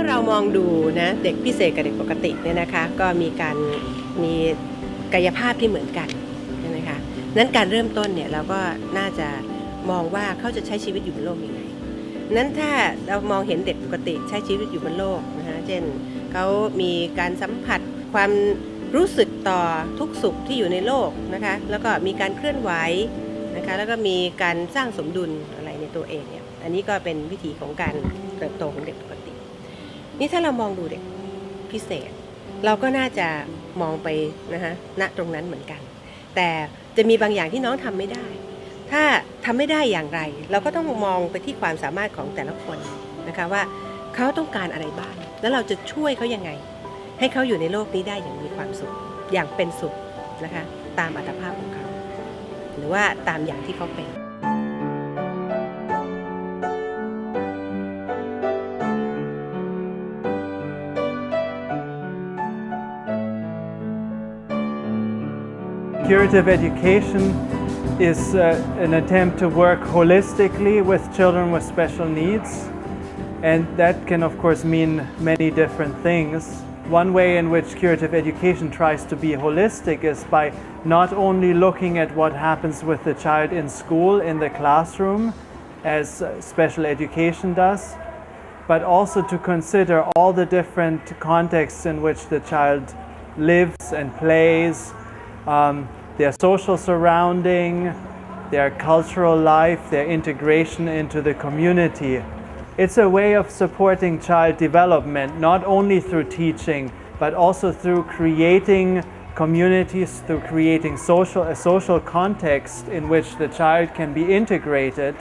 เรามองดูนะเด็กพิเศษกับเด็กปกติเนี่ยนะคะก็มีกายภาพที่เหมือนกันใช่ไหมคะนั้นการเริ่มต้นเนี่ยเราก็น่าจะมองว่าเขาจะใช้ชีวิตอยู่บนโลกยังไงนั้นถ้าเรามองเห็นเด็กปกติใช้ชีวิตอยู่บนโลกนะคะเช่นเขามีการสัมผัสความรู้สึกต่อทุกสุขที่อยู่ในโลกนะคะแล้วก็มีการเคลื่อนไหวนะคะแล้วก็มีการสร้างสมดุลอะไรในตัวเองเนี่ยอันนี้ก็เป็นวิถีของการเติบโตของเด็กปกตินี่ถ้าเรามองดูเด็กพิเศษเราก็น่าจะมองไปนะคะณตรงนั้นเหมือนกันแต่จะมีบางอย่างที่น้องทำไม่ได้ถ้าทำไม่ได้อย่างไรเราก็ต้องมองไปที่ความสามารถของแต่ละคนนะคะว่าเขาต้องการอะไรบ้างแล้วเราจะช่วยเขายังไงให้เขาอยู่ในโลกนี้ได้อย่างมีความสุขอย่างเป็นสุขนะคะตามอัตภาพของเขาหรือว่าตามอย่างที่เขาเป็นCurative education is an attempt to work holistically with children with special needs, and that can of course mean many different things. One way in which curative education tries to be holistic is by not only looking at what happens with the child in school, in the classroom, as special education does, but also to consider all the different contexts in which the child lives and plays, their social surrounding, their cultural life, their integration into the community. It's a way of supporting child development, not only through teaching, but also through creating communities, through creating a social context in which the child can be integrated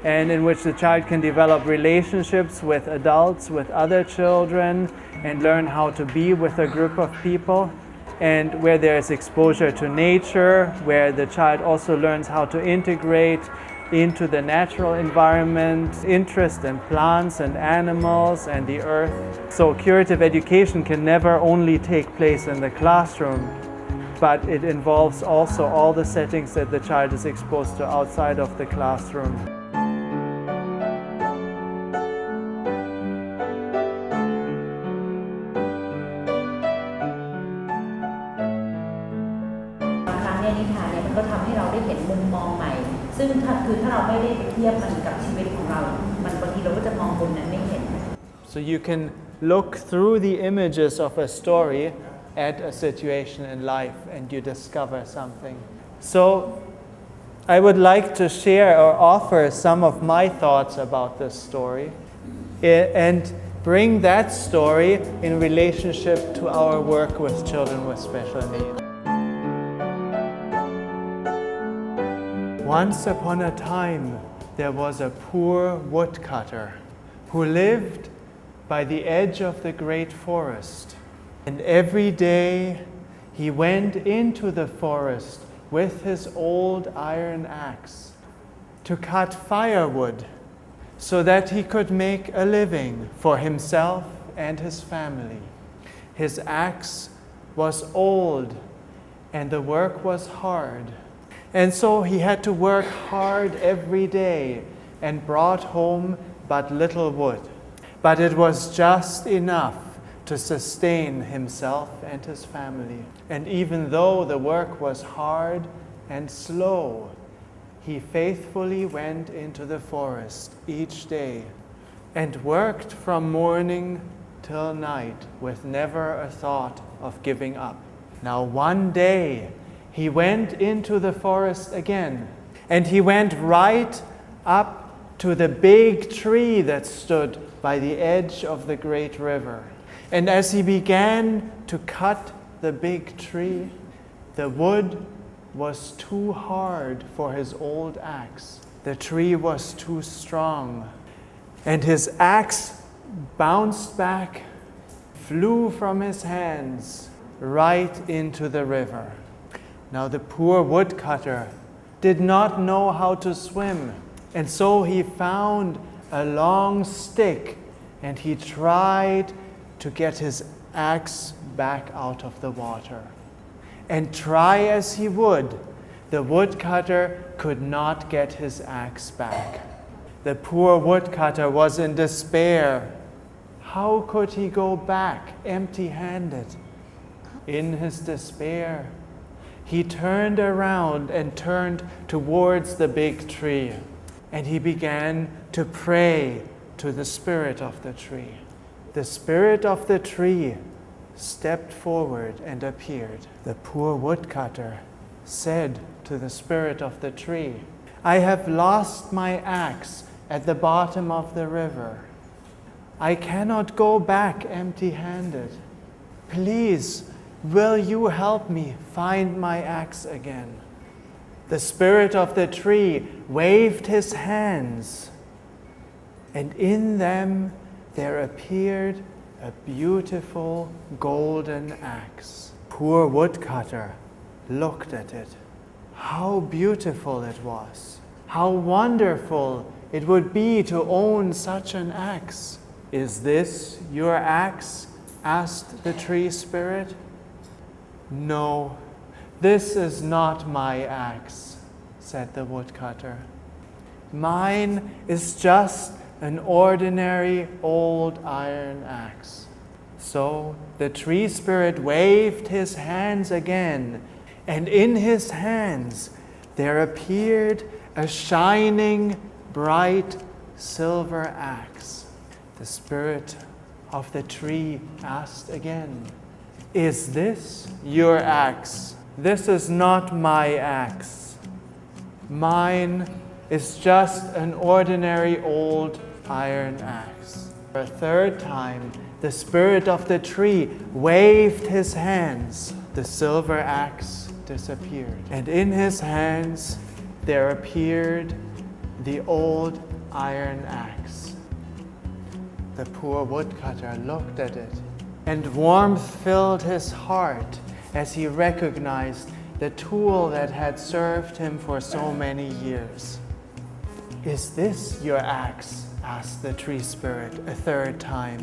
and in which the child can develop relationships with adults, with other children, and learn how to be with a group of people. And where there is exposure to nature, where the child also learns how to integrate into the natural environment, interest in plants and animals and the earth. So curative education can never only take place in the classroom, but it involves also all the settings that the child is exposed to outside of the classroom. So you can look through the images of a story at a situation in life and you discover something. So I would like to share or offer some of my thoughts about this story and bring that story in relationship to our work with children with special needs. Once upon a time, there was a poor woodcutter who lived by the edge of the great forest. And every day he went into the forest with his old iron axe to cut firewood so that he could make a living for himself and his family. His axe was old and the work was hard. And so he had to work hard every day and brought home but little wood. But it was just enough to sustain himself and his family. And even though the work was hard and slow, he faithfully went into the forest each day and worked from morning till night with never a thought of giving up. Now one day, he went into the forest again, and he went right up to the big tree that stood by the edge of the great river. And as he began to cut the big tree, the wood was too hard for his old axe. The tree was too strong. And his axe bounced back, flew from his hands right into the river. Now the poor woodcutter did not know how to swim, and so he found a long stick and he tried to get his axe back out of the water. And try as he would, the woodcutter could not get his axe back. The poor woodcutter was in despair. How could he go back empty-handed? In his despair, he turned around and turned towards the big tree, and he began to pray to the spirit of the tree. The spirit of the tree stepped forward and appeared. The poor woodcutter said to the spirit of the tree, I have lost my axe at the bottom of the river. I cannot go back empty-handed. Please, will you help me find my axe again? The spirit of the tree waved his hands, and in them there appeared a beautiful golden axe. Poor woodcutter looked at it. How beautiful it was. How wonderful it would be to own such an axe. Is this your axe? Asked the tree spirit. No, this is not my axe, said the woodcutter. Mine is just an ordinary old iron axe. So the tree spirit waved his hands again, and in his hands there appeared a shining, bright silver axe. The spirit of the tree asked again, Is this your axe? This is not my axe. Mine is just an ordinary old iron axe. For a third time, the spirit of the tree waved his hands. The silver axe disappeared, and in his hands there appeared the old iron axe. The poor woodcutter looked at it, and warmth filled his heart as he recognized the tool that had served him for so many years. Is this your axe? Asked the tree spirit a third time.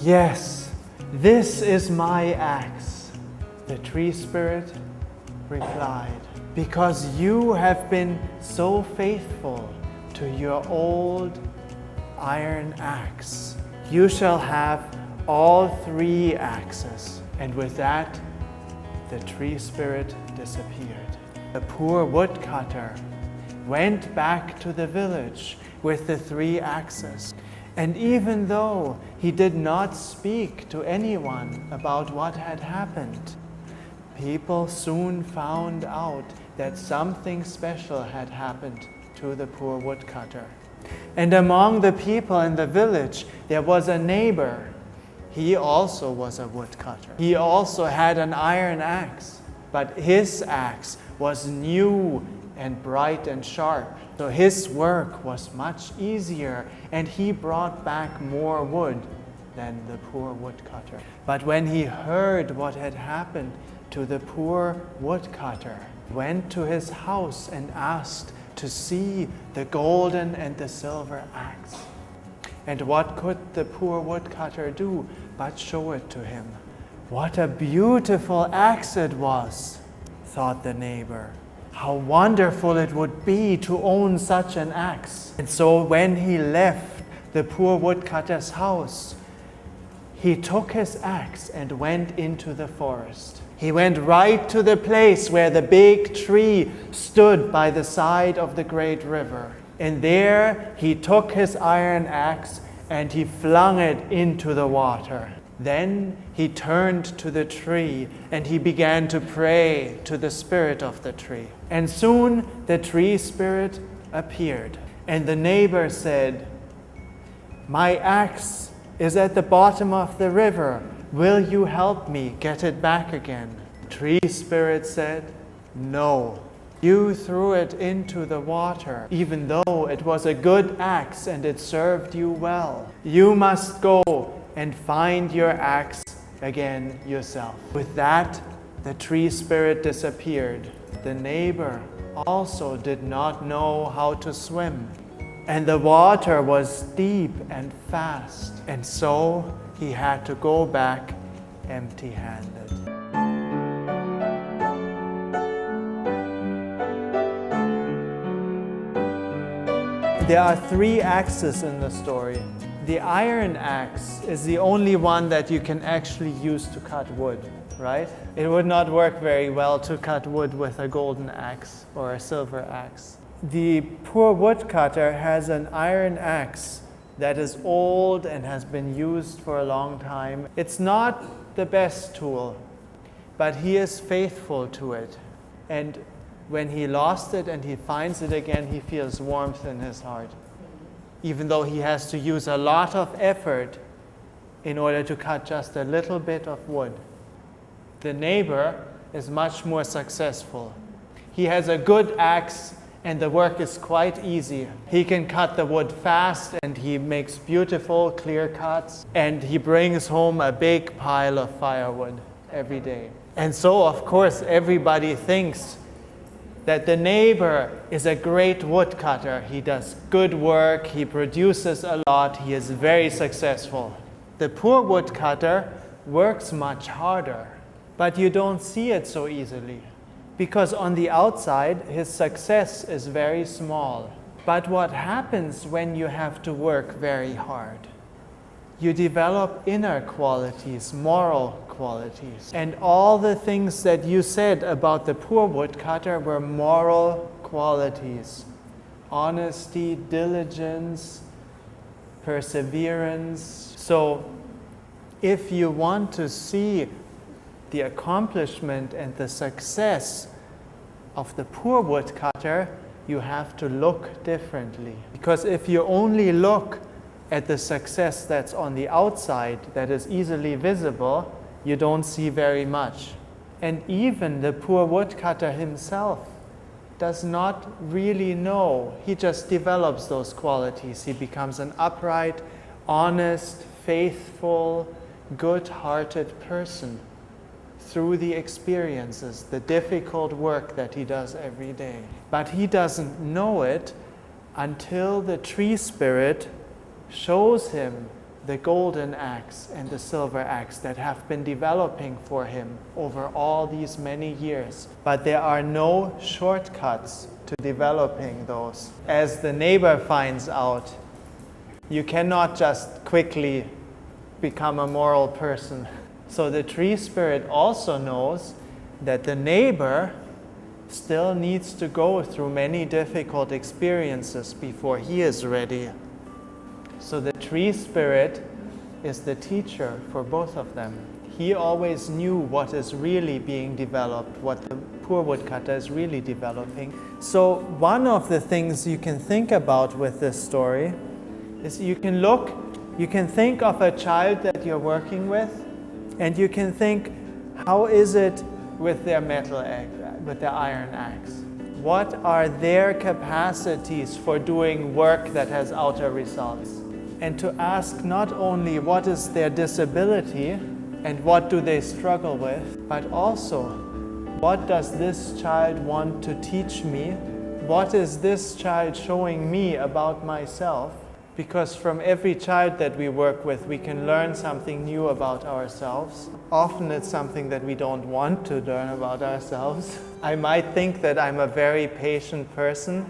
Yes, this is my axe, the tree spirit replied. Because you have been so faithful to your old iron axe, you shall have all 3 axes. And with that, the tree spirit disappeared. The poor woodcutter went back to the village with the 3 axes. And even though he did not speak to anyone about what had happened, people soon found out that something special had happened to the poor woodcutter. And among the people in the village, there was a neighbor. He also was a woodcutter. He also had an iron axe, but his axe was new and bright and sharp. So his work was much easier, and he brought back more wood than the poor woodcutter. But when he heard what had happened to the poor woodcutter, he went to his house and asked to see the golden and the silver axe. And what could the poor woodcutter do but show it to him? What a beautiful axe it was, thought the neighbor. How wonderful it would be to own such an axe. And so when he left the poor woodcutter's house, he took his axe and went into the forest. He went right to the place where the big tree stood by the side of the great river. And there he took his iron axe and he flung it into the water. Then he turned to the tree and he began to pray to the spirit of the tree. And soon the tree spirit appeared. And the neighbor said, My axe is at the bottom of the river. Will you help me get it back again? Tree spirit said, No. You threw it into the water, even though it was a good axe and it served you well. You must go and find your axe again yourself. With that, the tree spirit disappeared. The neighbor also did not know how to swim, and the water was deep and fast, and so he had to go back empty-handed. There are 3 axes in the story. The iron axe is the only one that you can actually use to cut wood, right? It would not work very well to cut wood with a golden axe or a silver axe. The poor woodcutter has an iron axe that is old and has been used for a long time. It's not the best tool, but he is faithful to it. And when he lost it and he finds it again, he feels warmth in his heart, even though he has to use a lot of effort in order to cut just a little bit of wood. The neighbor is much more successful. He has a good axe and the work is quite easy. He can cut the wood fast and he makes beautiful clear cuts and he brings home a big pile of firewood every day. And so of course everybody thinks that the neighbor is a great woodcutter. He does good work, he produces a lot, he is very successful. The poor woodcutter works much harder, but you don't see it so easily because on the outside his success is very small. But what happens when you have to work very hard? You develop inner qualities, moral qualities. And all the things that you said about the poor woodcutter were moral qualities. Honesty, diligence, perseverance. So if you want to see the accomplishment and the success of the poor woodcutter, you have to look differently. Because if you only look at the success that's on the outside, that is easily visible, you don't see very much. And even the poor woodcutter himself does not really know. He just develops those qualities. He becomes an upright, honest, faithful, good-hearted person through the experiences, the difficult work that he does every day. But he doesn't know it until the tree spirit shows him the golden axe and the silver axe that have been developing for him over all these many years. But there are no shortcuts to developing those. As the neighbor finds out, you cannot just quickly become a moral person. So the tree spirit also knows that the neighbor still needs to go through many difficult experiences before he is ready. So the tree spirit is the teacher for both of them. He always knew what is really being developed, what the poor woodcutter is really developing. So one of the things you can think about with this story is you can think of a child that you're working with, and you can think, how is it with their with their iron axe? What are their capacities for doing work that has outer results? And to ask not only what is their disability and what do they struggle with, but also what does this child want to teach me? What is this child showing me about myself? Because from every child that we work with, we can learn something new about ourselves. Often it's something that we don't want to learn about ourselves. I might think that I'm a very patient person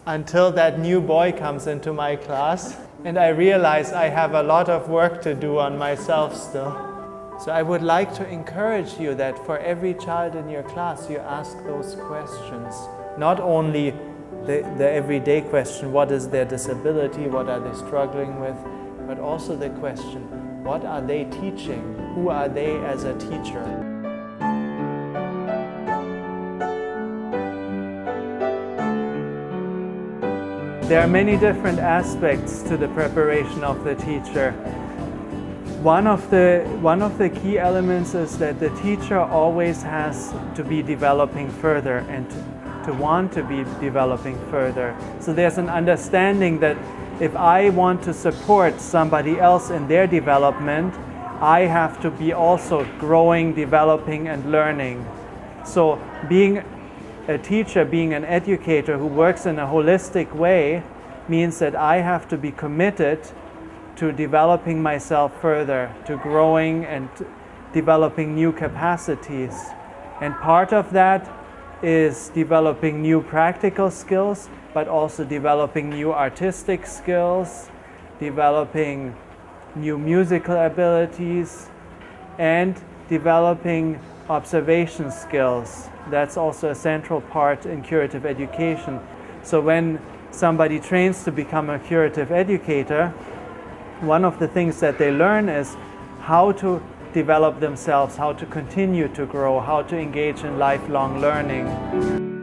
until that new boy comes into my class and I realize I have a lot of work to do on myself still. So I would like to encourage you that for every child in your class, you ask those questions. Not only the everyday question, what is their disability, what are they struggling with, but also the question, what are they teaching? Who are they as a teacher? There are many different aspects to the preparation of the teacher. One of the key elements is that the teacher always has to be developing further and to want to be developing further. So there's an understanding that if I want to support somebody else in their development, I have to be also growing, developing, and learning. So being a teacher, being an educator who works in a holistic way means that I have to be committed to developing myself further, to growing and developing new capacities. And part of that is developing new practical skills, but also developing new artistic skills, developing new musical abilities, and developing observation skills. That's also a central part in curative education. So when somebody trains to become a curative educator, one of the things that they learn is how to develop themselves, how to continue to grow, how to engage in lifelong learning.